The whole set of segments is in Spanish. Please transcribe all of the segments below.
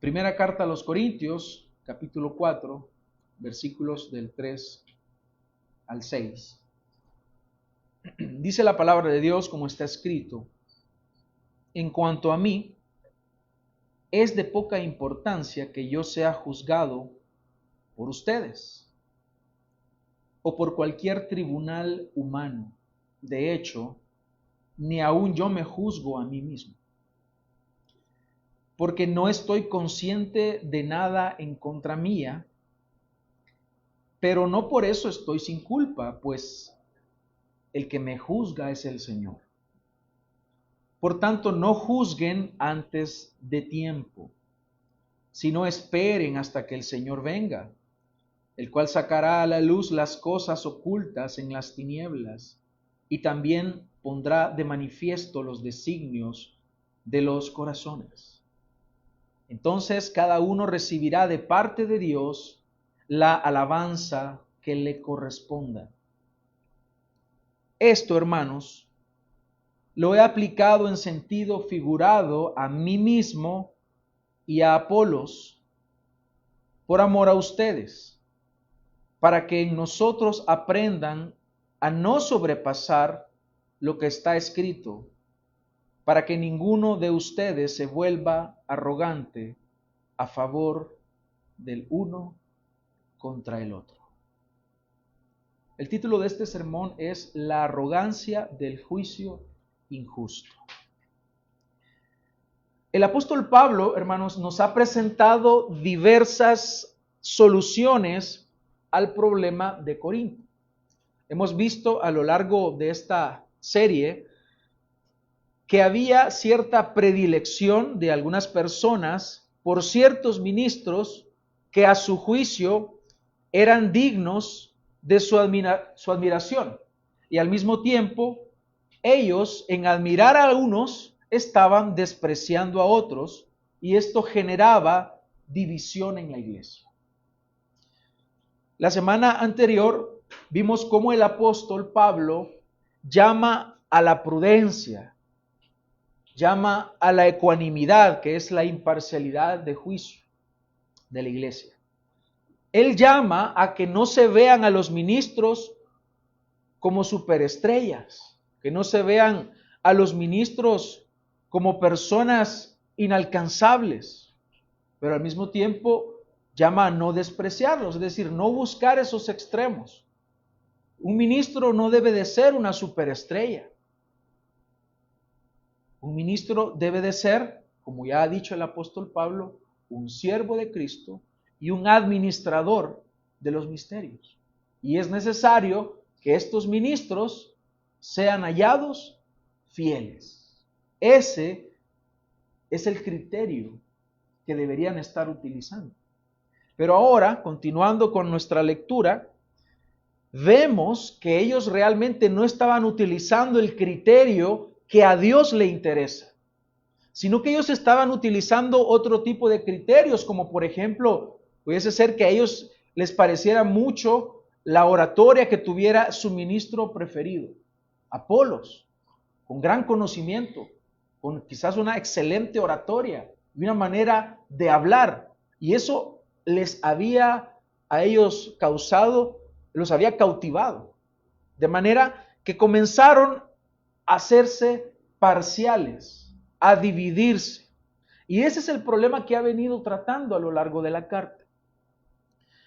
Primera carta a los Corintios, capítulo 4, versículos del 3 al 6. Dice la palabra de Dios como está escrito: en cuanto a mí, es de poca importancia que yo sea juzgado por ustedes o por cualquier tribunal humano. De hecho, ni aun yo me juzgo a mí mismo, porque no estoy consciente de nada en contra mía, pero no por eso estoy sin culpa, pues el que me juzga es el Señor. Por tanto, no juzguen antes de tiempo, sino esperen hasta que el Señor venga, el cual sacará a la luz las cosas ocultas en las tinieblas y también pondrá de manifiesto los designios de los corazones. Entonces cada uno recibirá de parte de Dios la alabanza que le corresponda. Esto, hermanos, lo he aplicado en sentido figurado a mí mismo y a Apolos, por amor a ustedes, para que en nosotros aprendan a no sobrepasar lo que está escrito, para que ninguno de ustedes se vuelva arrogante a favor del uno contra el otro. El título de este sermón es La arrogancia del juicio injusto. El apóstol Pablo, hermanos, nos ha presentado diversas soluciones al problema de Corinto. Hemos visto a lo largo de esta serie que había cierta predilección de algunas personas por ciertos ministros que a su juicio eran dignos de su admiración. Y al mismo tiempo, ellos en admirar a unos estaban despreciando a otros, y esto generaba división en la iglesia. La semana anterior vimos cómo el apóstol Pablo llama a la prudencia, llama a la ecuanimidad, que es la imparcialidad de juicio de la iglesia. Él llama a que no se vean a los ministros como superestrellas, que no se vean a los ministros como personas inalcanzables, pero al mismo tiempo llama a no despreciarlos, es decir, no buscar esos extremos. Un ministro no debe de ser una superestrella. Un ministro debe de ser, como ya ha dicho el apóstol Pablo, un siervo de Cristo y un administrador de los misterios. Y es necesario que estos ministros sean hallados fieles. Ese es el criterio que deberían estar utilizando. Pero ahora, continuando con nuestra lectura, vemos que ellos realmente no estaban utilizando el criterio que a Dios le interesa, sino que ellos estaban utilizando otro tipo de criterios, como por ejemplo, pudiese ser que a ellos les pareciera mucho la oratoria que tuviera su ministro preferido, Apolos, con gran conocimiento, con quizás una excelente oratoria y una manera de hablar, y eso les había a ellos causado, los había cautivado, de manera que comenzaron a hacerse parciales, a dividirse. Y ese es el problema que ha venido tratando a lo largo de la carta.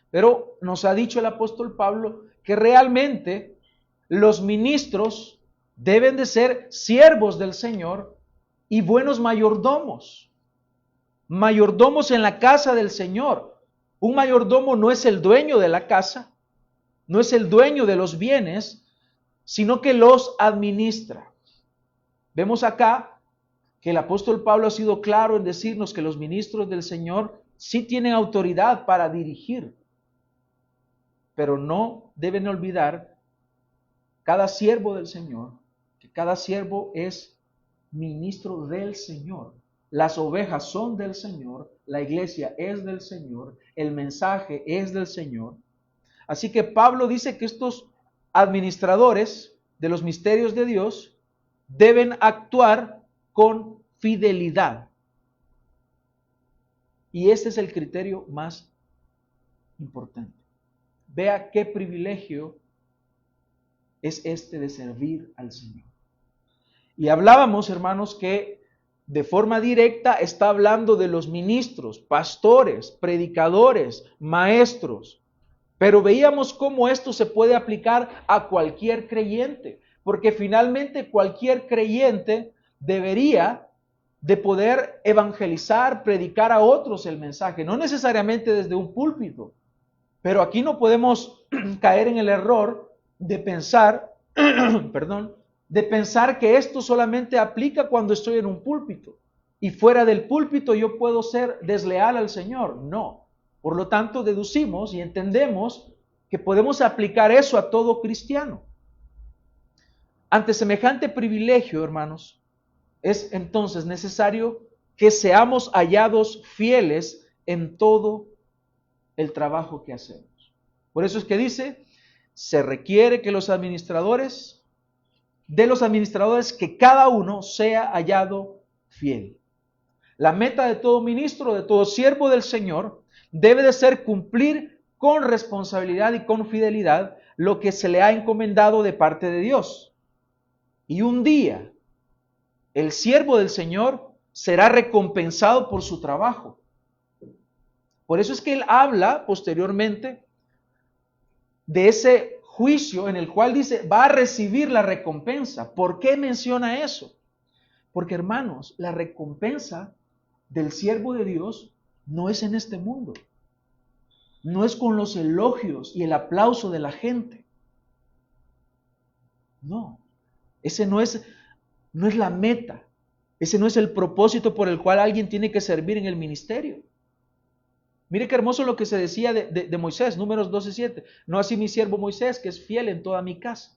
Pero nos ha dicho el apóstol Pablo que realmente los ministros deben de ser siervos del Señor y buenos mayordomos. Mayordomos en la casa del Señor. Un mayordomo no es el dueño de la casa, no es el dueño de los bienes, sino que los administra. Vemos acá que el apóstol Pablo ha sido claro en decirnos que los ministros del Señor sí tienen autoridad para dirigir, pero no deben olvidar cada siervo del Señor, que cada siervo es ministro del Señor. Las ovejas son del Señor, la iglesia es del Señor, el mensaje es del Señor. Así que Pablo dice que estos administradores de los misterios de Dios deben actuar con fidelidad. Y este es el criterio más importante. Vea qué privilegio es este de servir al Señor. Y hablábamos, hermanos, que de forma directa está hablando de los ministros, pastores, predicadores, maestros. Pero veíamos cómo esto se puede aplicar a cualquier creyente, porque finalmente cualquier creyente debería de poder evangelizar, predicar a otros el mensaje, no necesariamente desde un púlpito. Pero aquí no podemos caer en el error de pensar, perdón, de pensar que esto solamente aplica cuando estoy en un púlpito y fuera del púlpito yo puedo ser desleal al Señor. No. Por lo tanto, deducimos y entendemos que podemos aplicar eso a todo cristiano. Ante semejante privilegio, hermanos, es entonces necesario que seamos hallados fieles en todo el trabajo que hacemos. Por eso es que dice, se requiere que de los administradores, que cada uno sea hallado fiel. La meta de todo ministro, de todo siervo del Señor, debe de ser cumplir con responsabilidad y con fidelidad lo que se le ha encomendado de parte de Dios. Y un día, el siervo del Señor será recompensado por su trabajo. Por eso es que él habla posteriormente de ese juicio en el cual dice, va a recibir la recompensa. ¿Por qué menciona eso? Porque, hermanos, la recompensa del siervo de Dios no es en este mundo. No es con los elogios y el aplauso de la gente. No, ese no es la meta. Ese no es el propósito por el cual alguien tiene que servir en el ministerio. Mire qué hermoso lo que se decía de Moisés, Números 12:7. No así mi siervo Moisés, que es fiel en toda mi casa.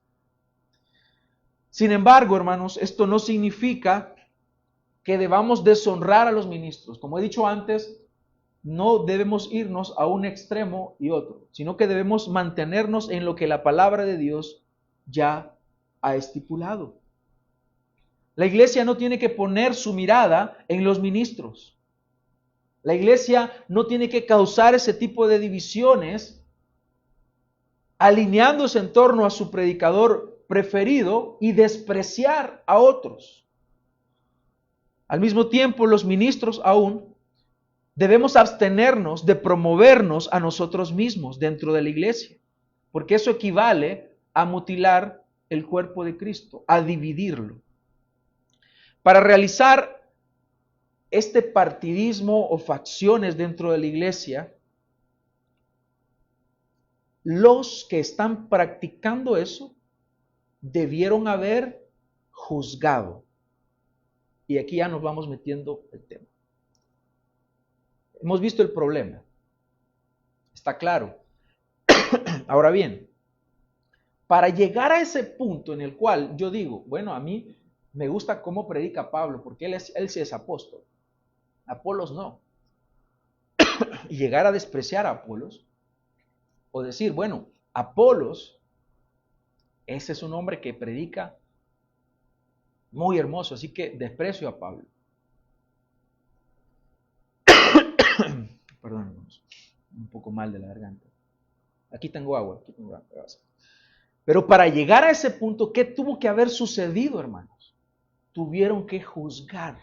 Sin embargo, hermanos, esto no significa que debamos deshonrar a los ministros. Como he dicho antes, no debemos irnos a un extremo y otro, sino que debemos mantenernos en lo que la palabra de Dios ya ha estipulado. La iglesia no tiene que poner su mirada en los ministros. La iglesia no tiene que causar ese tipo de divisiones alineándose en torno a su predicador preferido y despreciar a otros. Al mismo tiempo, los ministros aún debemos abstenernos de promovernos a nosotros mismos dentro de la iglesia, porque eso equivale a mutilar el cuerpo de Cristo, a dividirlo. Para realizar este partidismo o facciones dentro de la iglesia, los que están practicando eso debieron haber juzgado. Y aquí ya nos vamos metiendo el tema. Hemos visto el problema. Está claro. Ahora bien, para llegar a ese punto en el cual yo digo, bueno, a mí me gusta cómo predica Pablo, porque él sí es apóstol. Apolos no. Y llegar a despreciar a Apolos, o decir, bueno, Apolos, ese es un hombre que predica muy hermoso, así que desprecio a Pablo. Perdón, hermanos, un poco mal de la garganta. Aquí tengo agua. Pero para llegar a ese punto, ¿qué tuvo que haber sucedido, hermanos? Tuvieron que juzgar,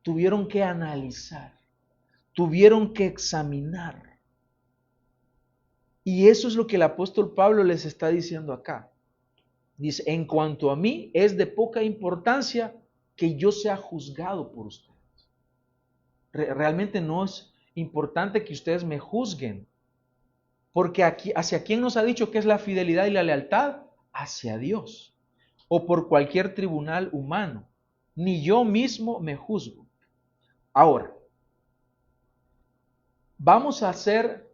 tuvieron que analizar, tuvieron que examinar. Y eso es lo que el apóstol Pablo les está diciendo acá. Dice, en cuanto a mí, es de poca importancia que yo sea juzgado por ustedes. Realmente no es importante que ustedes me juzguen, porque aquí, ¿hacia quién nos ha dicho que es la fidelidad y la lealtad? Hacia Dios, o por cualquier tribunal humano. Ni yo mismo me juzgo. Ahora, vamos a ser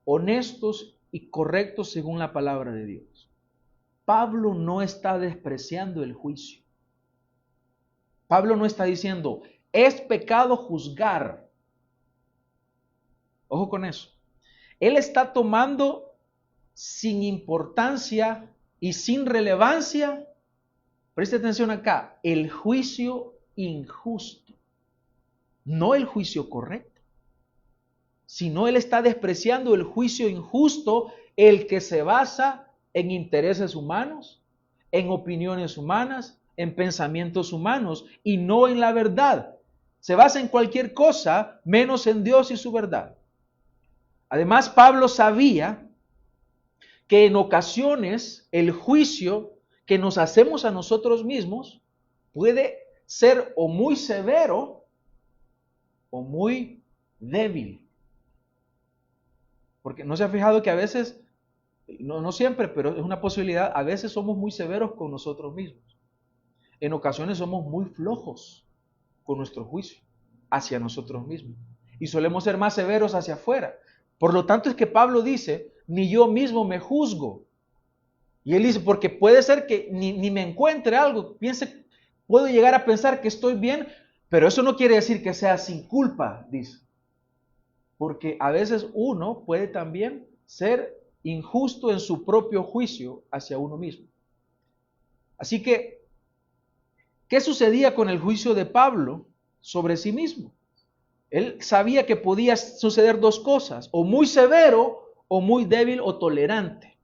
honestos y correctos según la palabra de Dios. Pablo no está despreciando el juicio. Pablo no está diciendo, es pecado juzgar. Ojo con eso. Él está tomando sin importancia y sin relevancia, preste atención acá, el juicio injusto no el juicio correcto, sino él está despreciando el juicio injusto, el que se basa en intereses humanos, en opiniones humanas, en pensamientos humanos y no en la verdad. Se basa en cualquier cosa menos en Dios y su verdad. Además, Pablo sabía que en ocasiones el juicio que nos hacemos a nosotros mismos puede ser o muy severo o muy débil. Porque no se ha fijado que a veces, no siempre, pero es una posibilidad, a veces somos muy severos con nosotros mismos. En ocasiones somos muy flojos con nuestro juicio hacia nosotros mismos. Y solemos ser más severos hacia afuera. Por lo tanto es que Pablo dice, ni yo mismo me juzgo. Y él dice, porque puede ser que ni me encuentre algo, puedo llegar a pensar que estoy bien, pero eso no quiere decir que sea sin culpa, dice. Porque a veces uno puede también ser injusto en su propio juicio hacia uno mismo. Así que, ¿qué sucedía con el juicio de Pablo sobre sí mismo? Él sabía que podía suceder dos cosas, o muy severo, o muy débil o tolerante.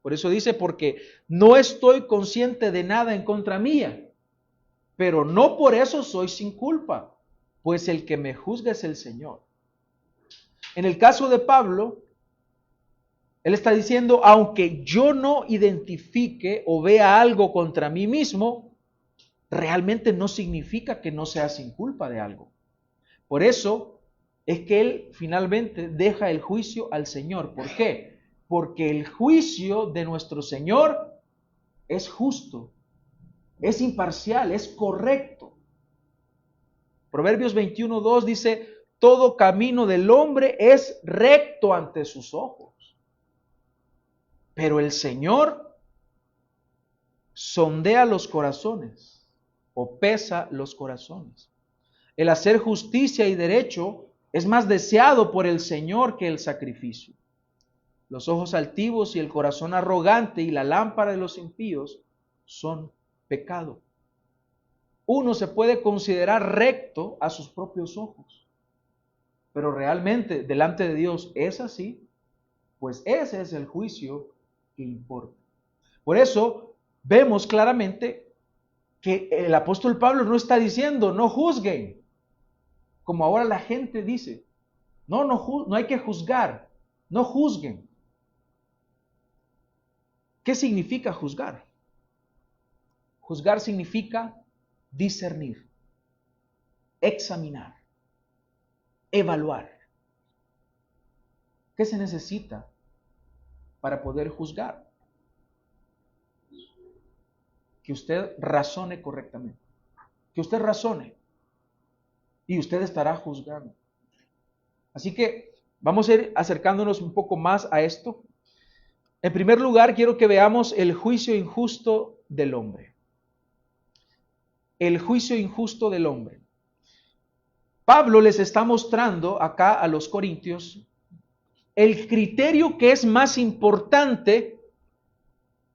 Por eso dice, porque no estoy consciente de nada en contra mía, pero no por eso soy sin culpa, pues el que me juzga es el Señor. En el caso de Pablo, él está diciendo, aunque yo no identifique o vea algo contra mí mismo, realmente no significa que no sea sin culpa de algo. Por eso es que él finalmente deja el juicio al Señor. ¿Por qué? Porque el juicio de nuestro Señor es justo, es imparcial, es correcto. Proverbios 21:2 dice, todo camino del hombre es recto ante sus ojos, pero el Señor sondea los corazones o pesa los corazones. El hacer justicia y derecho es más deseado por el Señor que el sacrificio. Los ojos altivos y el corazón arrogante y la lámpara de los impíos son pecado. Uno se puede considerar recto a sus propios ojos, pero realmente delante de Dios es así, pues ese es el juicio que importa. Por eso vemos claramente que el apóstol Pablo no está diciendo no juzguen, como ahora la gente dice, no hay que juzgar, no juzguen. ¿Qué significa juzgar? Juzgar significa discernir, examinar, evaluar. ¿Qué se necesita para poder juzgar? Que usted razone correctamente, que usted razone y usted estará juzgando. Así que vamos a ir acercándonos un poco más a esto. En primer lugar, quiero que veamos el juicio injusto del hombre. El juicio injusto del hombre. Pablo les está mostrando acá a los corintios el criterio que es más importante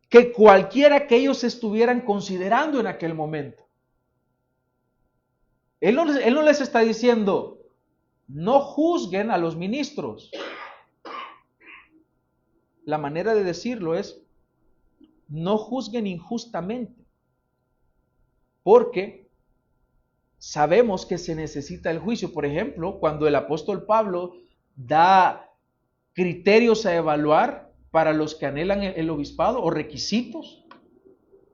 que cualquiera que ellos estuvieran considerando en aquel momento. Él no les está diciendo, no juzguen a los ministros. La manera de decirlo es, no juzguen injustamente, porque sabemos que se necesita el juicio. Por ejemplo, cuando el apóstol Pablo da criterios a evaluar para los que anhelan el obispado o requisitos,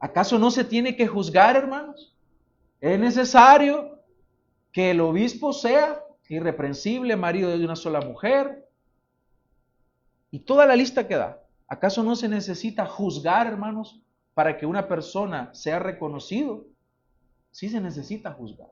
¿acaso no se tiene que juzgar, hermanos? Es necesario que el obispo sea irreprensible, marido de una sola mujer, y toda la lista que da. ¿Acaso no se necesita juzgar, hermanos, para que una persona sea reconocido? Sí se necesita juzgar.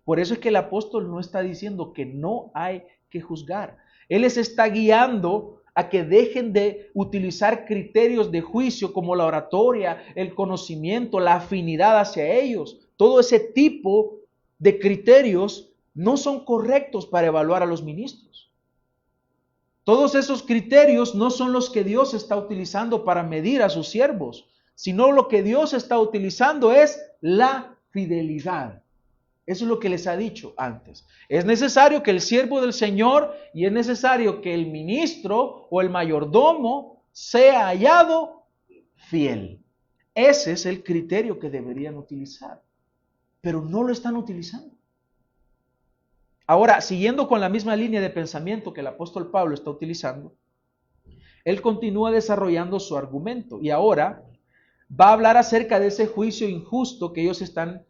Por eso es que el apóstol no está diciendo que no hay que juzgar. Él les está guiando a que dejen de utilizar criterios de juicio como la oratoria, el conocimiento, la afinidad hacia ellos. Todo ese tipo de criterios no son correctos para evaluar a los ministros. Todos esos criterios no son los que Dios está utilizando para medir a sus siervos, sino lo que Dios está utilizando es la fidelidad. Eso es lo que les ha dicho antes. Es necesario que el siervo del Señor y es necesario que el ministro o el mayordomo sea hallado fiel. Ese es el criterio que deberían utilizar, pero no lo están utilizando. Ahora, siguiendo con la misma línea de pensamiento que el apóstol Pablo está utilizando, él continúa desarrollando su argumento y ahora va a hablar acerca de ese juicio injusto que ellos están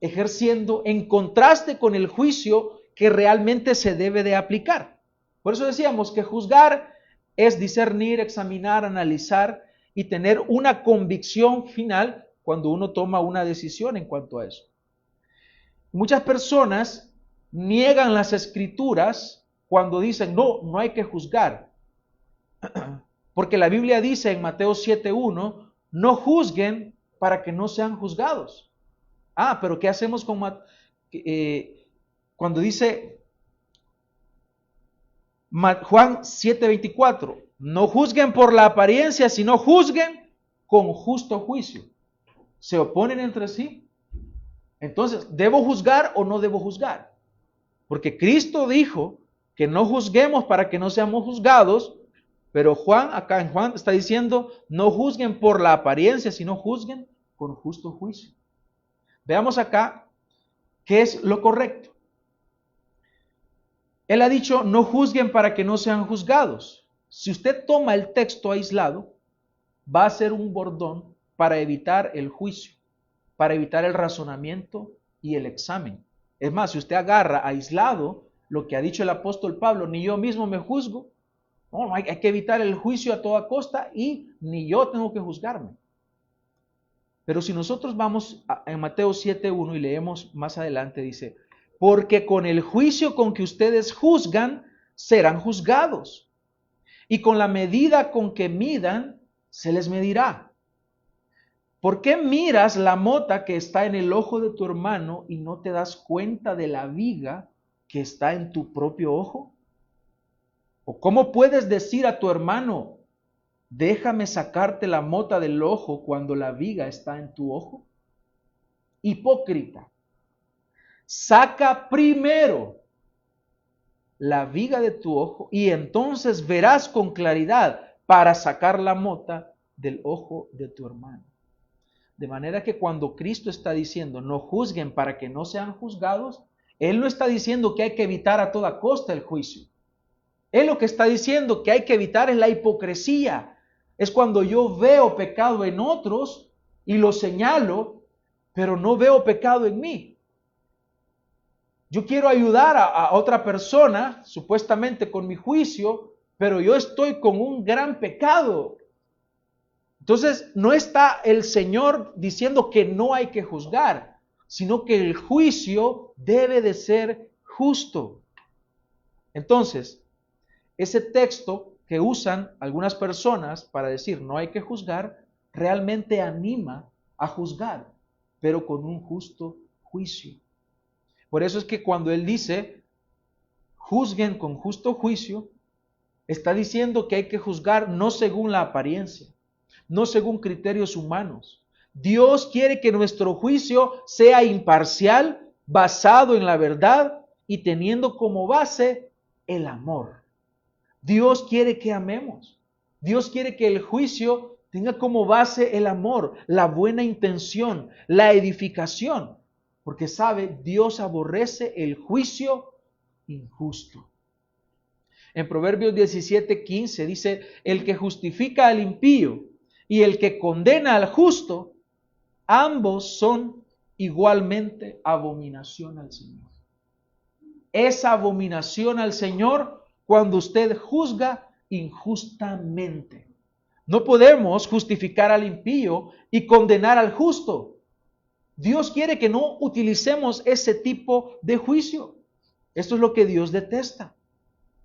ejerciendo en contraste con el juicio que realmente se debe de aplicar. Por eso decíamos que juzgar es discernir, examinar, analizar y tener una convicción final cuando uno toma una decisión en cuanto a eso. Muchas personas niegan las escrituras cuando dicen, no hay que juzgar. Porque la Biblia dice en Mateo 7:1, no juzguen para que no sean juzgados. Pero ¿qué hacemos con cuando dice Juan 7:24? No juzguen por la apariencia, sino juzguen con justo juicio. ¿Se oponen entre sí? Entonces, ¿debo juzgar o no debo juzgar? Porque Cristo dijo que no juzguemos para que no seamos juzgados, pero acá en Juan está diciendo, no juzguen por la apariencia, sino juzguen con justo juicio. Veamos acá qué es lo correcto. Él ha dicho, no juzguen para que no sean juzgados. Si usted toma el texto aislado, va a ser un bordón para evitar el juicio, para evitar el razonamiento y el examen. Es más, si usted agarra aislado lo que ha dicho el apóstol Pablo, ni yo mismo me juzgo, no, hay que evitar el juicio a toda costa y ni yo tengo que juzgarme. Pero si nosotros vamos en Mateo 7:1 y leemos más adelante, dice, porque con el juicio con que ustedes juzgan, serán juzgados. Y con la medida con que midan, se les medirá. ¿Por qué miras la mota que está en el ojo de tu hermano y no te das cuenta de la viga que está en tu propio ojo? ¿O cómo puedes decir a tu hermano, déjame sacarte la mota del ojo cuando la viga está en tu ojo? Hipócrita, saca primero la viga de tu ojo y entonces verás con claridad para sacar la mota del ojo de tu hermano. De manera que cuando Cristo está diciendo no juzguen para que no sean juzgados, Él no está diciendo que hay que evitar a toda costa el juicio. Él lo que está diciendo que hay que evitar es la hipocresía. Es cuando yo veo pecado en otros y lo señalo, pero no veo pecado en mí. Yo quiero ayudar a otra persona, supuestamente con mi juicio, pero yo estoy con un gran pecado. Entonces, no está el Señor diciendo que no hay que juzgar, sino que el juicio debe de ser justo. Entonces, ese texto que usan algunas personas para decir no hay que juzgar, realmente anima a juzgar, pero con un justo juicio. Por eso es que cuando Él dice, juzguen con justo juicio, está diciendo que hay que juzgar no según la apariencia, no según criterios humanos. Dios quiere que nuestro juicio sea imparcial, basado en la verdad y teniendo como base el amor. Dios quiere que amemos. Dios quiere que el juicio tenga como base el amor, la buena intención, la edificación. Porque sabe, Dios aborrece el juicio injusto. En Proverbios 17:15 dice, el que justifica al impío y el que condena al justo, ambos son igualmente abominación al Señor. Es abominación al Señor cuando usted juzga injustamente. No podemos justificar al impío y condenar al justo. Dios quiere que no utilicemos ese tipo de juicio. Esto es lo que Dios detesta.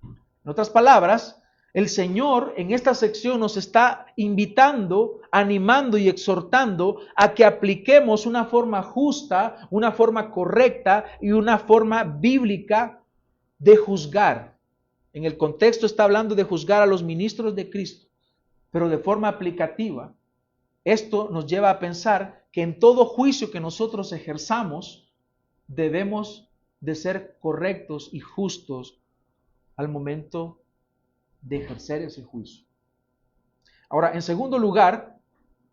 En otras palabras, el Señor en esta sección nos está invitando, animando y exhortando a que apliquemos una forma justa, una forma correcta y una forma bíblica de juzgar. En el contexto está hablando de juzgar a los ministros de Cristo, pero de forma aplicativa. Esto nos lleva a pensar que en todo juicio que nosotros ejerzamos, debemos de ser correctos y justos al momento de ejercer ese juicio. Ahora, en segundo lugar,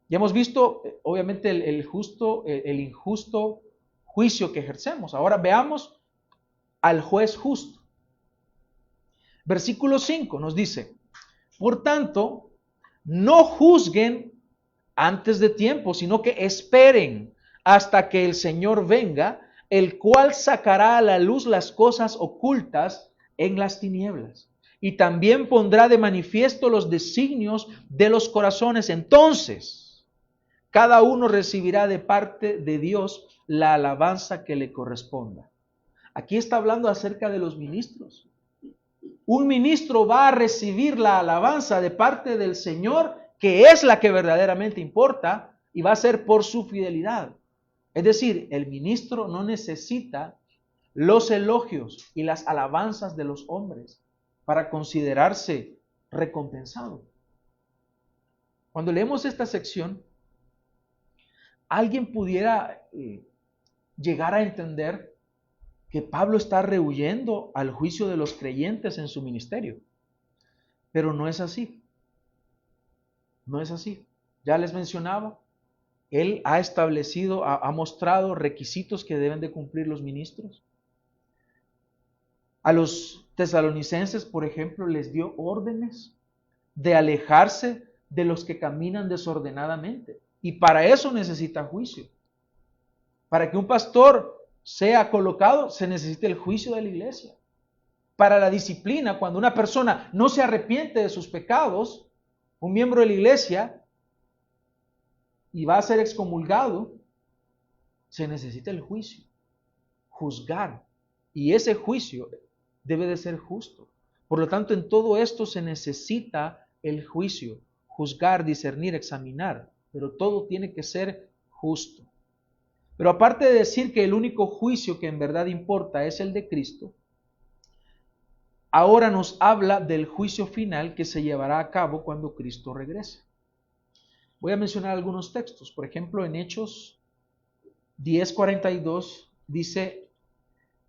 ya hemos visto obviamente el injusto juicio que ejercemos. Ahora veamos al juez justo. Versículo 5 nos dice: por tanto, no juzguen antes de tiempo, sino que esperen hasta que el Señor venga, el cual sacará a la luz las cosas ocultas en las tinieblas, y también pondrá de manifiesto los designios de los corazones. Entonces, cada uno recibirá de parte de Dios la alabanza que le corresponda. Aquí está hablando acerca de los ministros. Un ministro va a recibir la alabanza de parte del Señor, que es la que verdaderamente importa, y va a ser por su fidelidad. Es decir, el ministro no necesita los elogios y las alabanzas de los hombres para considerarse recompensado. Cuando leemos esta sección, alguien pudiera llegar a entender que Pablo está rehuyendo al juicio de los creyentes en su ministerio. Pero no es así. No es así. Ya les mencionaba, él ha establecido, ha mostrado requisitos que deben de cumplir los ministros. A los tesalonicenses, por ejemplo, les dio órdenes de alejarse de los que caminan desordenadamente. Y para eso necesita juicio. Para que un pastor sea colocado, se necesita el juicio de la iglesia. Para la disciplina, cuando una persona no se arrepiente de sus pecados, un miembro de la iglesia, y va a ser excomulgado, se necesita el juicio, juzgar. Y ese juicio debe de ser justo. Por lo tanto, en todo esto se necesita el juicio, juzgar, discernir, examinar, pero todo tiene que ser justo. Pero aparte de decir que el único juicio que en verdad importa es el de Cristo, ahora nos habla del juicio final que se llevará a cabo cuando Cristo regrese. Voy a mencionar algunos textos. Por ejemplo, en Hechos 10:42 dice: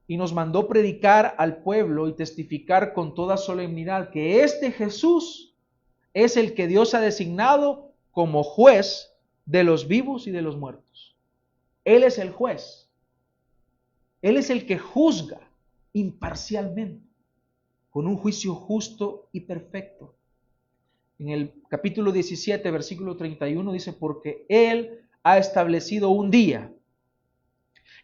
y nos mandó predicar al pueblo y testificar con toda solemnidad que este Jesús es el que Dios ha designado como juez de los vivos y de los muertos. Él es el juez. Él es el que juzga imparcialmente, con un juicio justo y perfecto. En el capítulo 17, versículo 31 dice: porque Él ha establecido un día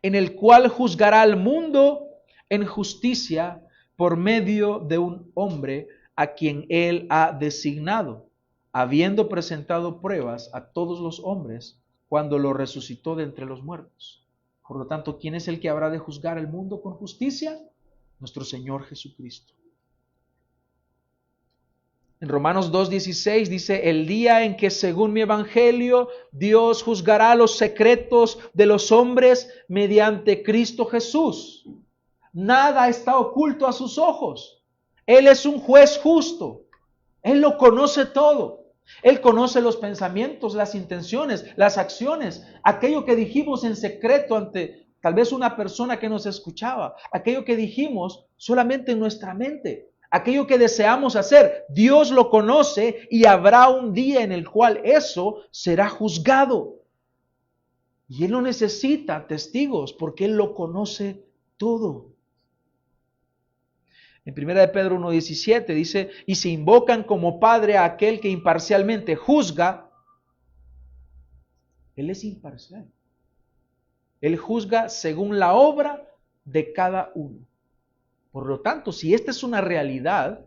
en el cual juzgará al mundo en justicia por medio de un hombre a quien Él ha designado, habiendo presentado pruebas a todos los hombres cuando lo resucitó de entre los muertos. Por lo tanto, ¿quién es el que habrá de juzgar al mundo con justicia? Nuestro Señor Jesucristo. En Romanos 2:16 dice: el día en que según mi evangelio Dios juzgará los secretos de los hombres mediante Cristo Jesús. Nada está oculto a sus ojos. Él es un juez justo. Él lo conoce todo. Él conoce los pensamientos, las intenciones, las acciones, aquello que dijimos en secreto ante tal vez una persona que nos escuchaba, aquello que dijimos solamente en nuestra mente. Aquello que deseamos hacer, Dios lo conoce y habrá un día en el cual eso será juzgado. Y Él no necesita testigos porque Él lo conoce todo. En 1 Pedro 1:17 dice: y se invocan como Padre a aquel que imparcialmente juzga. Él es imparcial. Él juzga según la obra de cada uno. Por lo tanto, si esta es una realidad,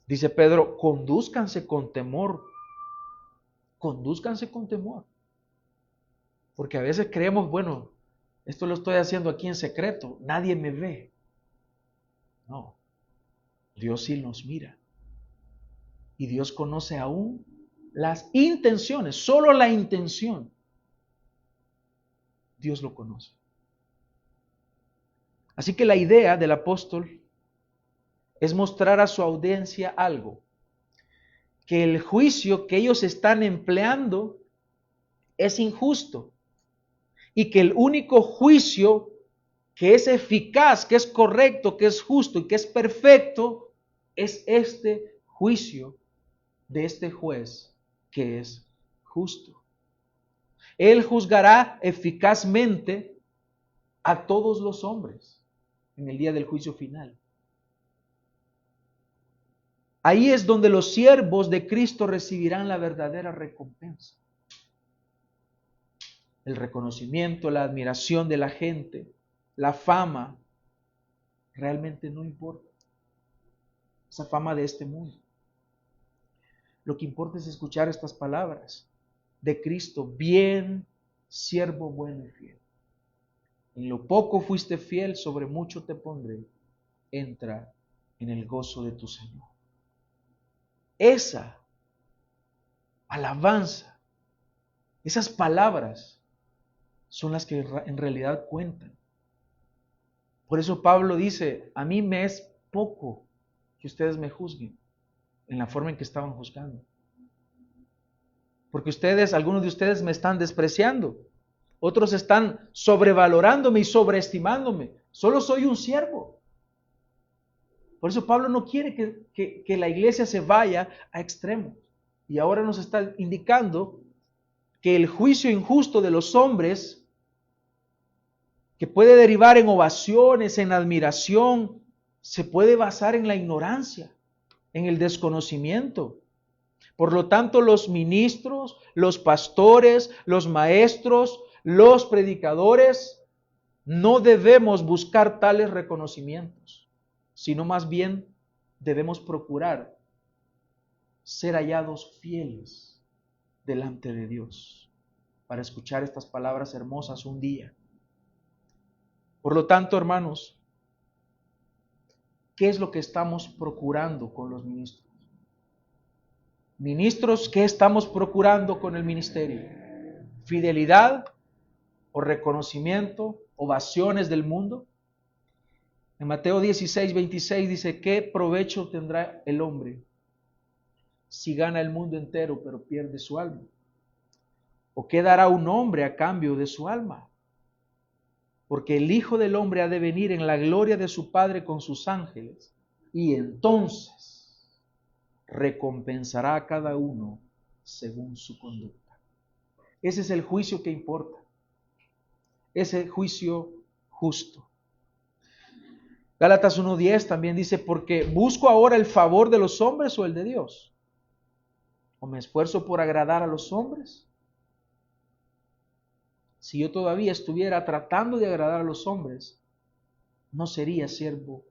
dice Pedro, condúzcanse con temor. Condúzcanse con temor. Porque a veces creemos, bueno, esto lo estoy haciendo aquí en secreto, nadie me ve. No, Dios sí nos mira. Y Dios conoce aún las intenciones, solo la intención. Dios lo conoce. Así que la idea del apóstol es mostrar a su audiencia algo, que el juicio que ellos están empleando es injusto y que el único juicio que es eficaz, que es correcto, que es justo y que es perfecto, es este juicio de este juez que es justo. Él juzgará eficazmente a todos los hombres en el día del juicio final. Ahí es donde los siervos de Cristo recibirán la verdadera recompensa. El reconocimiento, la admiración de la gente, la fama, realmente no importa. Esa fama de este mundo. Lo que importa es escuchar estas palabras de Cristo. Bien, siervo bueno y fiel. En lo poco fuiste fiel, sobre mucho te pondré. Entra en el gozo de tu Señor. Esa alabanza, esas palabras son las que en realidad cuentan. Por eso Pablo dice, a mí me es poco que ustedes me juzguen en la forma en que estaban juzgando. Porque algunos de ustedes me están despreciando. Otros están sobrevalorándome y sobreestimándome. Solo soy un siervo. Por eso Pablo no quiere que la iglesia se vaya a extremos. Y ahora nos está indicando que el juicio injusto de los hombres, que puede derivar en ovaciones, en admiración, se puede basar en la ignorancia, en el desconocimiento. Por lo tanto, los ministros, los pastores, los maestros, los predicadores, no debemos buscar tales reconocimientos, sino más bien debemos procurar ser hallados fieles delante de Dios para escuchar estas palabras hermosas un día. Por lo tanto, hermanos, ¿qué es lo que estamos procurando con los ministros? Ministros, ¿qué estamos procurando con el ministerio? ¿Fidelidad o reconocimiento, ovaciones del mundo? En Mateo 16, 26 dice, ¿qué provecho tendrá el hombre si gana el mundo entero pero pierde su alma? ¿O qué dará un hombre a cambio de su alma? Porque el Hijo del Hombre ha de venir en la gloria de su Padre con sus ángeles, y entonces recompensará a cada uno según su conducta. Ese es el juicio que importa. Ese juicio justo. Gálatas 1:10 también dice, porque ¿busco ahora el favor de los hombres o el de Dios? ¿O me esfuerzo por agradar a los hombres? Si yo todavía estuviera tratando de agradar a los hombres, no sería siervo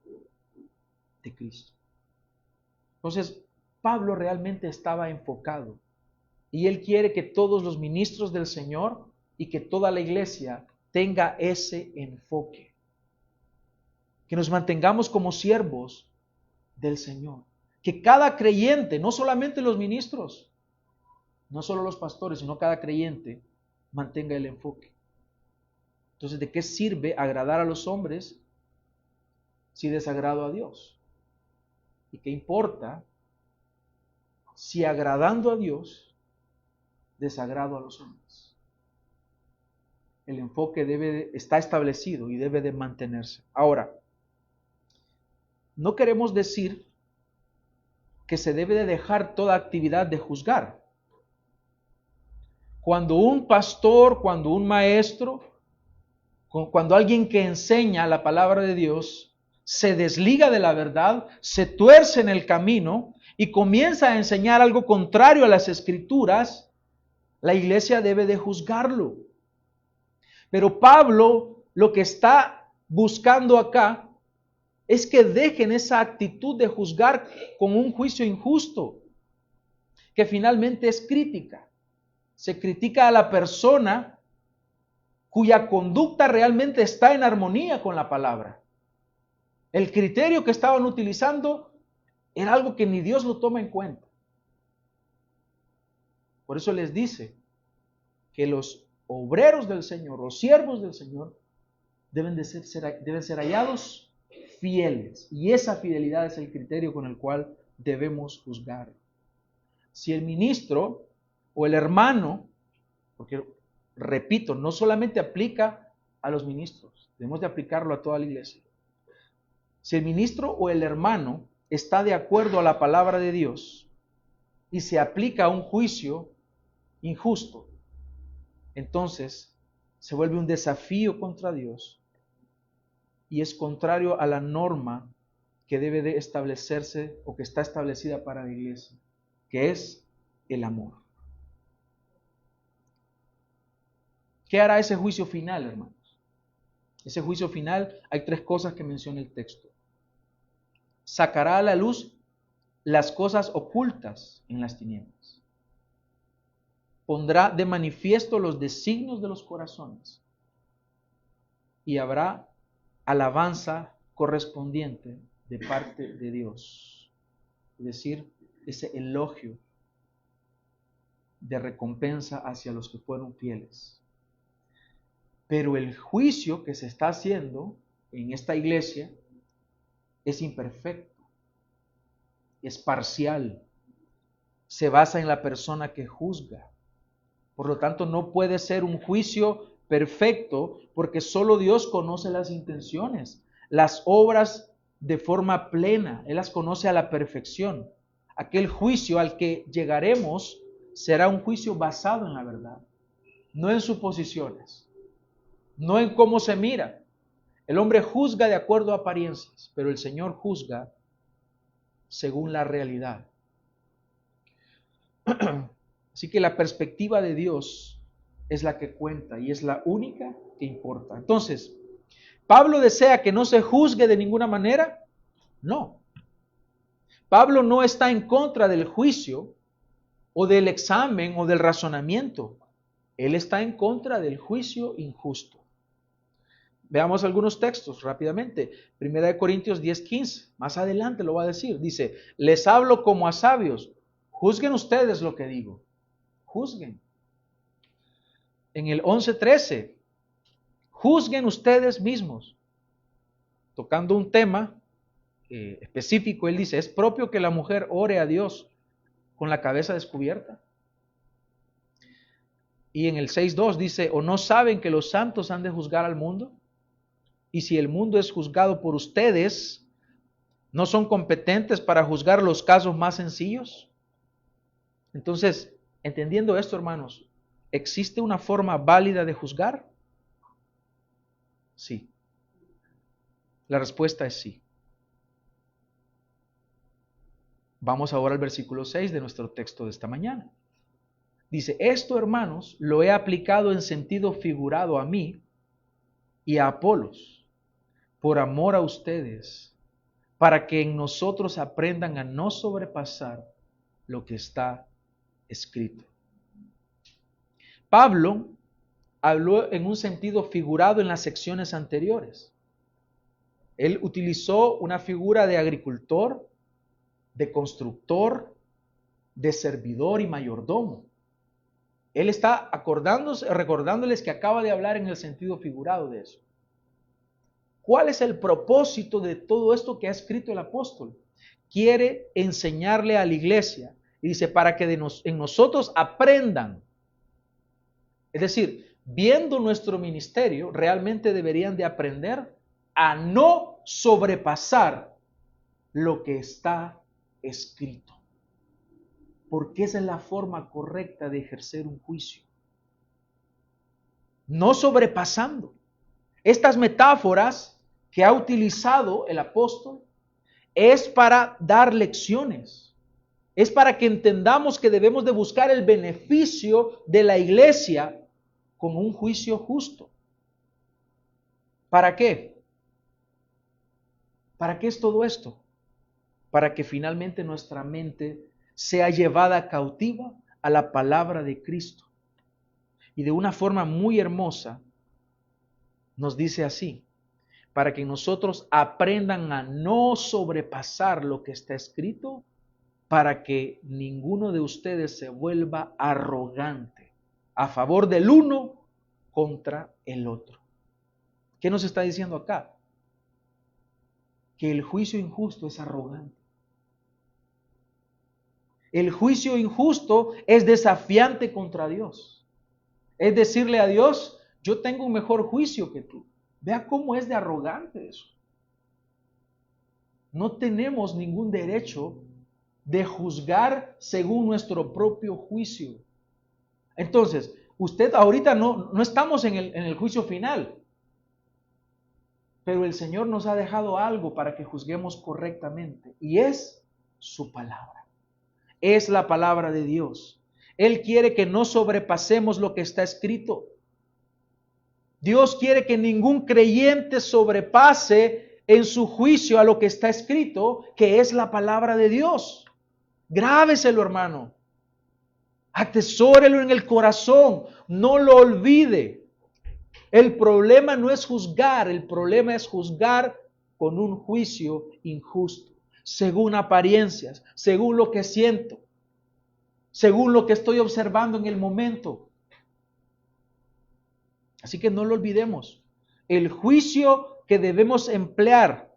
de Cristo. Entonces, Pablo realmente estaba enfocado y él quiere que todos los ministros del Señor y que toda la iglesia tenga ese enfoque. Que nos mantengamos como siervos del Señor. Que cada creyente, no solamente los ministros, no solo los pastores, sino cada creyente, mantenga el enfoque. Entonces, ¿de qué sirve agradar a los hombres si desagrado a Dios? ¿Y qué importa si agradando a Dios desagrado a los hombres? El enfoque está establecido y debe de mantenerse. Ahora, no queremos decir que se debe de dejar toda actividad de juzgar. Cuando un pastor, cuando un maestro, cuando alguien que enseña la palabra de Dios se desliga de la verdad, se tuerce en el camino y comienza a enseñar algo contrario a las Escrituras, la iglesia debe de juzgarlo. Pero Pablo lo que está buscando acá es que dejen esa actitud de juzgar con un juicio injusto, que finalmente es crítica. Se critica a la persona cuya conducta realmente está en armonía con la palabra. El criterio que estaban utilizando era algo que ni Dios lo toma en cuenta. Por eso les dice que los obreros del Señor, los siervos del Señor, deben ser hallados fieles. Y esa fidelidad es el criterio con el cual debemos juzgar. Si el ministro o el hermano, porque repito, no solamente aplica a los ministros, debemos de aplicarlo a toda la iglesia. Si el ministro o el hermano está de acuerdo a la palabra de Dios y se aplica a un juicio injusto, entonces se vuelve un desafío contra Dios y es contrario a la norma que debe de establecerse o que está establecida para la iglesia, que es el amor. ¿Qué hará ese juicio final, hermanos? Ese juicio final, hay tres cosas que menciona el texto. Sacará a la luz las cosas ocultas en las tinieblas. Pondrá de manifiesto los designios de los corazones. Y habrá alabanza correspondiente de parte de Dios. Es decir, ese elogio de recompensa hacia los que fueron fieles. Pero el juicio que se está haciendo en esta iglesia es imperfecto, es parcial, se basa en la persona que juzga. Por lo tanto, no puede ser un juicio perfecto porque solo Dios conoce las intenciones, las obras de forma plena. Él las conoce a la perfección. Aquel juicio al que llegaremos será un juicio basado en la verdad, no en suposiciones, no en cómo se mira. El hombre juzga de acuerdo a apariencias, pero el Señor juzga según la realidad. Así que la perspectiva de Dios es la que cuenta y es la única que importa. Entonces, ¿Pablo desea que no se juzgue de ninguna manera? No. Pablo no está en contra del juicio o del examen o del razonamiento. Él está en contra del juicio injusto. Veamos algunos textos rápidamente. 1 Corintios 10:15. Más adelante lo va a decir. Dice, les hablo como a sabios. Juzguen ustedes lo que digo. Juzguen. En el 11:13. Juzguen ustedes mismos. Tocando un tema específico, él dice, ¿es propio que la mujer ore a Dios con la cabeza descubierta? Y en el 6:2 dice, ¿o no saben que los santos han de juzgar al mundo? Y si el mundo es juzgado por ustedes, ¿no son competentes para juzgar los casos más sencillos? Entonces, entendiendo esto, hermanos, ¿existe una forma válida de juzgar? Sí. La respuesta es sí. Vamos ahora al versículo 6 de nuestro texto de esta mañana. Dice, esto, hermanos, lo he aplicado en sentido figurado a mí y a Apolos, por amor a ustedes, para que en nosotros aprendan a no sobrepasar lo que está escrito. Pablo habló en un sentido figurado en las secciones anteriores. Él utilizó una figura de agricultor, de constructor, de servidor y mayordomo. Él está recordándoles que acaba de hablar en el sentido figurado de eso. ¿Cuál es el propósito de todo esto que ha escrito el apóstol? Quiere enseñarle a la iglesia y dice, para que en nosotros aprendan. Es decir, viendo nuestro ministerio, realmente deberían de aprender a no sobrepasar lo que está escrito. Porque esa es la forma correcta de ejercer un juicio. No sobrepasando. Estas metáforas que ha utilizado el apóstol es para dar lecciones. Es para que entendamos que debemos de buscar el beneficio de la iglesia con un juicio justo. ¿Para qué? ¿Para qué es todo esto? Para que finalmente nuestra mente sea llevada cautiva a la palabra de Cristo. Y de una forma muy hermosa nos dice así, para que nosotros aprendan a no sobrepasar lo que está escrito, para que ninguno de ustedes se vuelva arrogante a favor del uno contra el otro. ¿Qué nos está diciendo acá? Que el juicio injusto es arrogante. El juicio injusto es desafiante contra Dios. Es decirle a Dios, yo tengo un mejor juicio que tú. Vea cómo es de arrogante eso. No tenemos ningún derecho de juzgar según nuestro propio juicio. Entonces, usted ahorita no estamos en el juicio final, pero el Señor nos ha dejado algo para que juzguemos correctamente, y es su palabra. Es la palabra de Dios. Él quiere que no sobrepasemos lo que está escrito. Dios quiere que ningún creyente sobrepase en su juicio a lo que está escrito, que es la palabra de Dios. Grábeselo, hermano. Atesórelo en el corazón. No lo olvide. El problema no es juzgar, el problema es juzgar con un juicio injusto, según apariencias, según lo que siento, según lo que estoy observando en el momento. Así que no lo olvidemos. El juicio que debemos emplear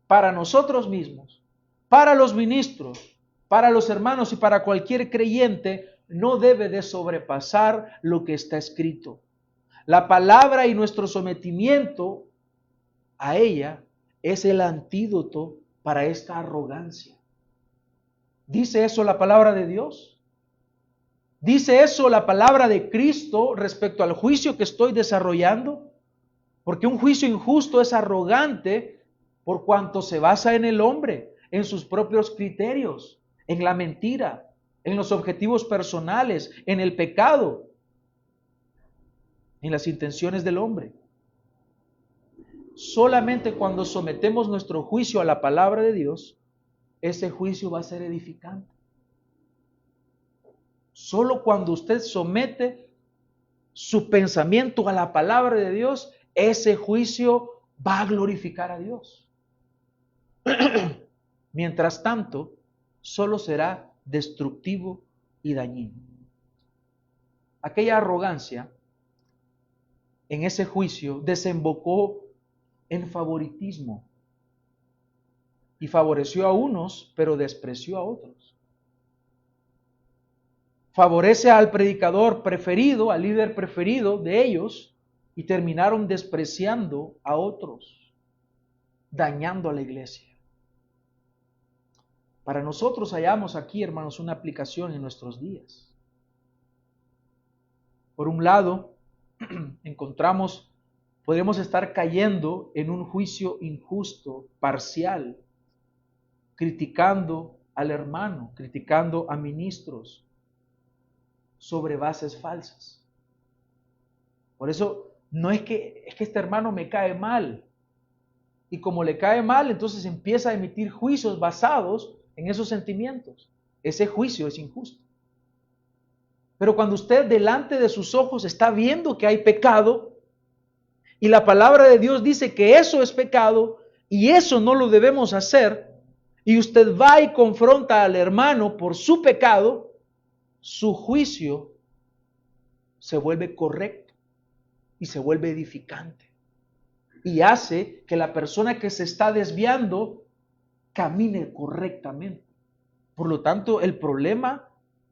para nosotros mismos, para los ministros, para los hermanos y para cualquier creyente, no debe de sobrepasar lo que está escrito. La palabra y nuestro sometimiento a ella es el antídoto para esta arrogancia. ¿Dice eso la palabra de Dios? ¿Dice eso la palabra de Cristo respecto al juicio que estoy desarrollando? Porque un juicio injusto es arrogante por cuanto se basa en el hombre, en sus propios criterios, en la mentira, en los objetivos personales, en el pecado, en las intenciones del hombre. Solamente cuando sometemos nuestro juicio a la palabra de Dios, ese juicio va a ser edificante. Solo cuando usted somete su pensamiento a la palabra de Dios, ese juicio va a glorificar a Dios. Mientras tanto, solo será destructivo y dañino. Aquella arrogancia en ese juicio desembocó en favoritismo y favoreció a unos, pero despreció a otros. Favorece al predicador preferido, al líder preferido de ellos, y terminaron despreciando a otros, dañando a la iglesia. Para nosotros hallamos aquí, hermanos, una aplicación en nuestros días. Por un lado, podemos estar cayendo en un juicio injusto, parcial, criticando al hermano, criticando a ministros sobre bases falsas. Por eso no es que este hermano me cae mal, y como le cae mal, entonces empieza a emitir juicios basados en esos sentimientos. Ese juicio es injusto. Pero cuando usted delante de sus ojos está viendo que hay pecado, y la palabra de Dios dice que eso es pecado, y eso no lo debemos hacer, y usted va y confronta al hermano por su pecado, su juicio se vuelve correcto y se vuelve edificante. Y hace que la persona que se está desviando camine correctamente. Por lo tanto, el problema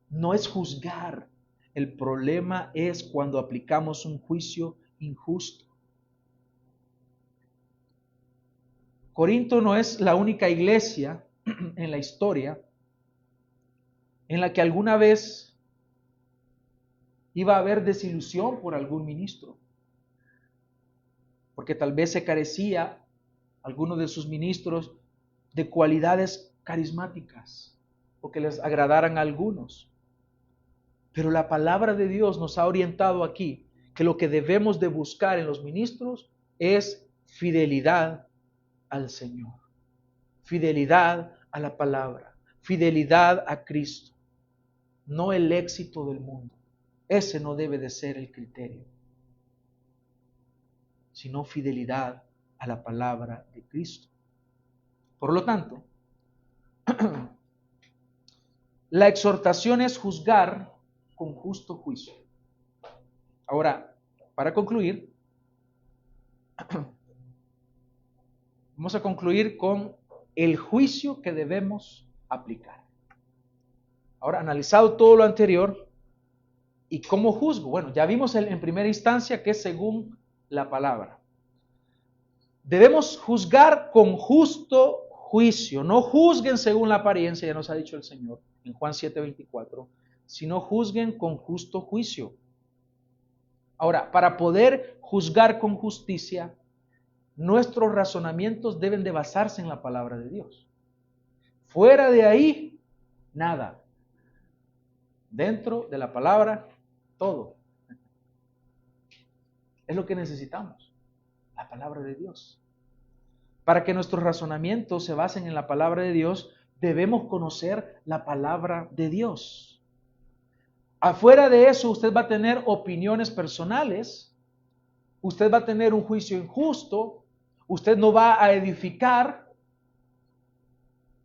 no es juzgar. El problema es cuando aplicamos un juicio injusto. Corinto no es la única iglesia en la historia en la que alguna vez iba a haber desilusión por algún ministro, porque tal vez se carecía alguno de sus ministros de cualidades carismáticas o que les agradaran a algunos. Pero la palabra de Dios nos ha orientado aquí que lo que debemos de buscar en los ministros es fidelidad al Señor, fidelidad a la palabra, fidelidad a Cristo, no el éxito del mundo. Ese no debe de ser el criterio, sino fidelidad a la palabra de Cristo. Por lo tanto, la exhortación es juzgar con justo juicio. Ahora, para concluir, vamos a concluir con el juicio que debemos aplicar. Ahora, analizado todo lo anterior, ¿Y cómo juzgo? Bueno, ya vimos en primera instancia que es según la palabra. Debemos juzgar con justo juicio. No juzguen según la apariencia, ya nos ha dicho el Señor en Juan 7:24, sino juzguen con justo juicio. Ahora, para poder juzgar con justicia, nuestros razonamientos deben de basarse en la palabra de Dios. Fuera de ahí, nada. Dentro de la palabra, todo. Es lo que necesitamos, la palabra de Dios. Para que nuestros razonamientos se basen en la palabra de Dios, debemos conocer la palabra de Dios. Afuera de eso, usted va a tener opiniones personales, usted va a tener un juicio injusto, usted no va a edificar,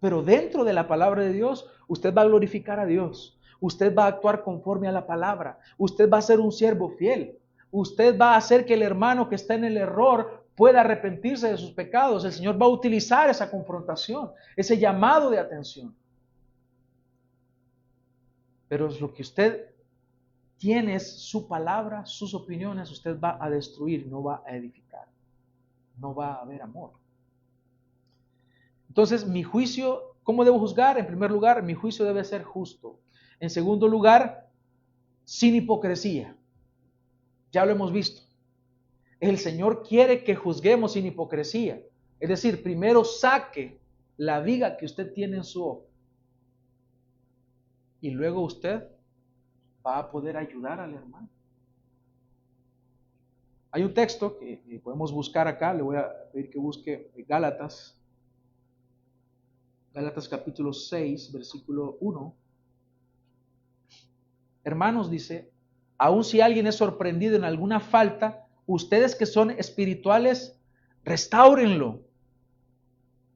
pero dentro de la palabra de Dios, usted va a glorificar a Dios. Usted va a actuar conforme a la palabra. Usted va a ser un siervo fiel. Usted va a hacer que el hermano que está en el error pueda arrepentirse de sus pecados. El Señor va a utilizar esa confrontación, ese llamado de atención. Pero lo que usted tiene es su palabra, sus opiniones. Usted va a destruir, no va a edificar. No va a haber amor. Entonces, mi juicio, ¿cómo debo juzgar? En primer lugar, mi juicio debe ser justo. En segundo lugar, sin hipocresía. Ya lo hemos visto. El Señor quiere que juzguemos sin hipocresía. Es decir, primero saque la viga que usted tiene en su ojo. Y luego usted va a poder ayudar al hermano. Hay un texto que podemos buscar acá. Le voy a pedir que busque Gálatas. Gálatas capítulo 6, versículo 1. Hermanos, dice, aun si alguien es sorprendido en alguna falta, ustedes que son espirituales, restáurenlo.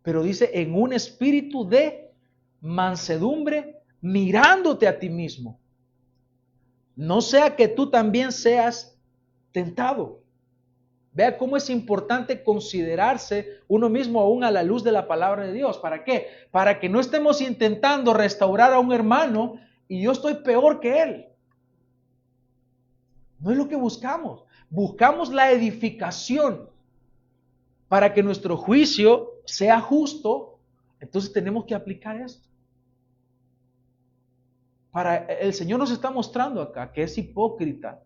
Pero dice, en un espíritu de mansedumbre, mirándote a ti mismo. No sea que tú también seas tentado. Vea cómo es importante considerarse uno mismo aún a la luz de la palabra de Dios. ¿Para qué? Para que no estemos intentando restaurar a un hermano y yo estoy peor que él. No es lo que buscamos. Buscamos la edificación para que nuestro juicio sea justo. Entonces tenemos que aplicar esto. El Señor nos está mostrando acá que es hipócrita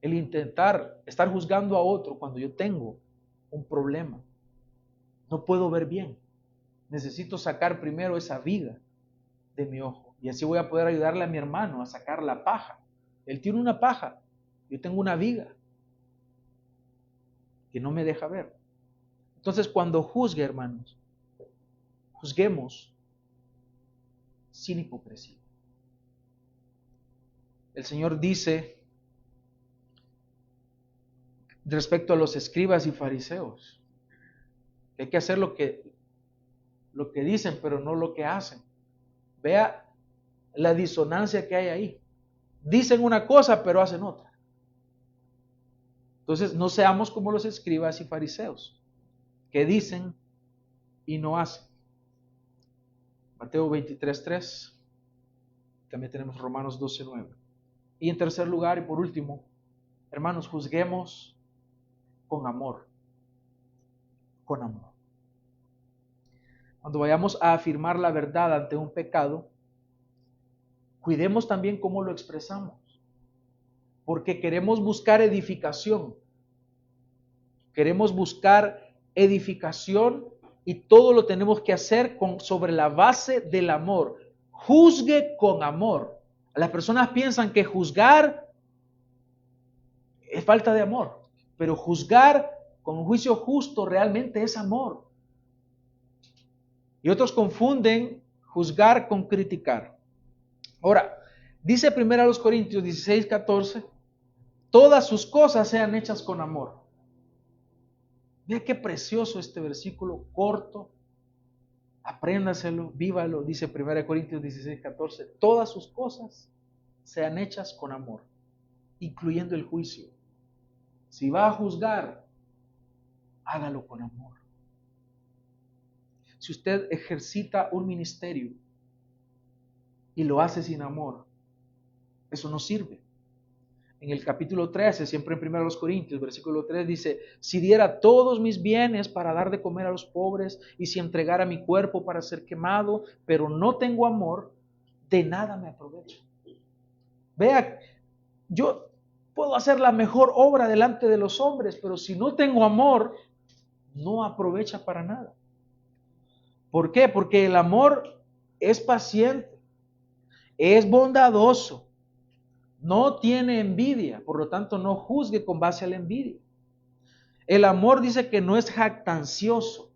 el intentar estar juzgando a otro cuando yo tengo un problema. No puedo ver bien. Necesito sacar primero esa viga de mi ojo. Y así voy a poder ayudarle a mi hermano a sacar la paja. Él tiene una paja. Yo tengo una viga que no me deja ver. Entonces, cuando juzgue, hermanos, juzguemos sin hipocresía. El Señor dice respecto a los escribas y fariseos que hay que hacer lo que dicen, pero no lo que hacen. Vea la disonancia que hay ahí. Dicen una cosa, pero hacen otra. Entonces, no seamos como los escribas y fariseos, que dicen y no hacen. Mateo 23:3. También tenemos Romanos 12:9. Y en tercer lugar y por último, hermanos, juzguemos con amor. Con amor. Cuando vayamos a afirmar la verdad ante un pecado, cuidemos también cómo lo expresamos. Porque queremos buscar edificación. Queremos buscar edificación y todo lo tenemos que hacer sobre la base del amor. Juzgue con amor. Las personas piensan que juzgar es falta de amor, pero juzgar con un juicio justo realmente es amor. Y otros confunden juzgar con criticar. Ahora, dice 1 Corintios 16:14, todas sus cosas sean hechas con amor. Mira qué precioso este versículo corto. Apréndaselo, vívalo, dice 1 Corintios 16:14, todas sus cosas sean hechas con amor, incluyendo el juicio. Si va a juzgar, hágalo con amor. Si usted ejercita un ministerio y lo hace sin amor, Eso no sirve. En el capítulo 13, siempre en 1 Corintios, versículo 3 dice, si diera todos mis bienes para dar de comer a los pobres y si entregara mi cuerpo para ser quemado, pero no tengo amor, de nada me aprovecho. Vea, yo puedo hacer la mejor obra delante de los hombres, pero si no tengo amor, no aprovecha para nada. ¿Por qué? Porque el amor es paciente, es bondadoso, no tiene envidia, por lo tanto no juzgue con base a la envidia. El amor dice que no es jactancioso,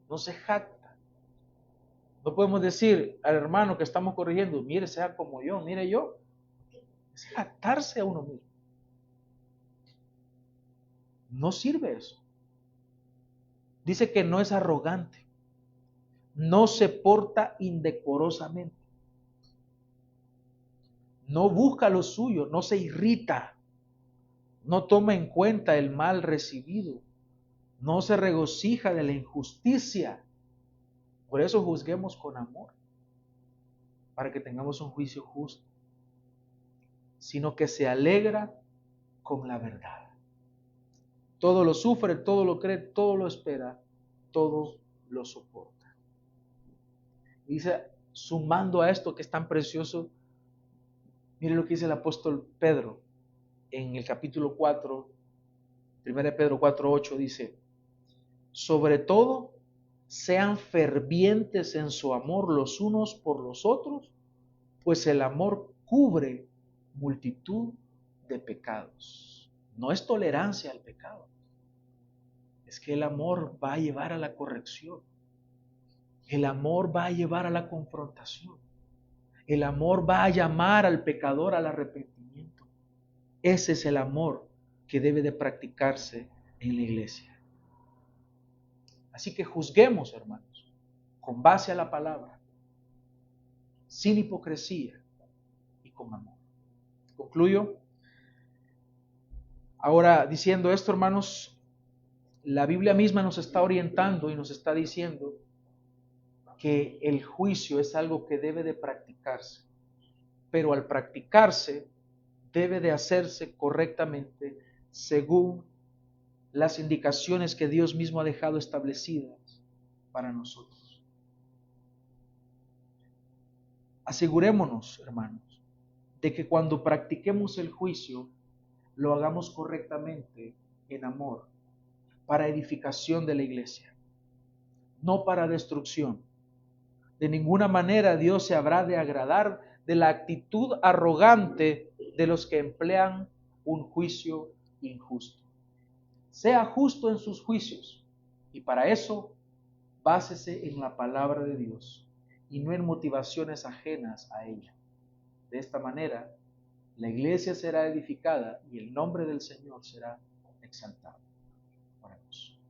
no se jacta. No podemos decir al hermano que estamos corrigiendo, mire, sea como yo, mire yo. Es jactarse a uno mismo. No sirve eso. Dice que no es arrogante, no se porta indecorosamente, no busca lo suyo, no se irrita, no toma en cuenta el mal recibido, no se regocija de la injusticia. Por eso juzguemos con amor, para que tengamos un juicio justo, sino que se alegra con la verdad. Todo lo sufre, todo lo cree, todo lo espera, todo lo soporta. Dice, sumando a esto que es tan precioso, mire lo que dice el apóstol Pedro en el capítulo 4, 1 Pedro 4:8 dice, sobre todo, sean fervientes en su amor los unos por los otros, pues el amor cubre multitud de pecados. No es tolerancia al pecado, es que el amor va a llevar a la corrección, el amor va a llevar a la confrontación, el amor va a llamar al pecador al arrepentimiento. Ese es el amor que debe de practicarse en la iglesia. Así que juzguemos, hermanos, con base a la palabra, sin hipocresía y con amor. Concluyo ahora diciendo esto, hermanos. La Biblia misma nos está orientando y nos está diciendo que el juicio es algo que debe de practicarse, pero al practicarse debe de hacerse correctamente según las indicaciones que Dios mismo ha dejado establecidas para nosotros. Asegurémonos, hermanos, de que cuando practiquemos el juicio, lo hagamos correctamente en amor, para edificación de la iglesia, no para destrucción. De ninguna manera Dios se habrá de agradar de la actitud arrogante de los que emplean un juicio injusto. Sea justo en sus juicios, y para eso básese en la palabra de Dios y no en motivaciones ajenas a ella. De esta manera, la iglesia será edificada y el nombre del Señor será exaltado. Oremos.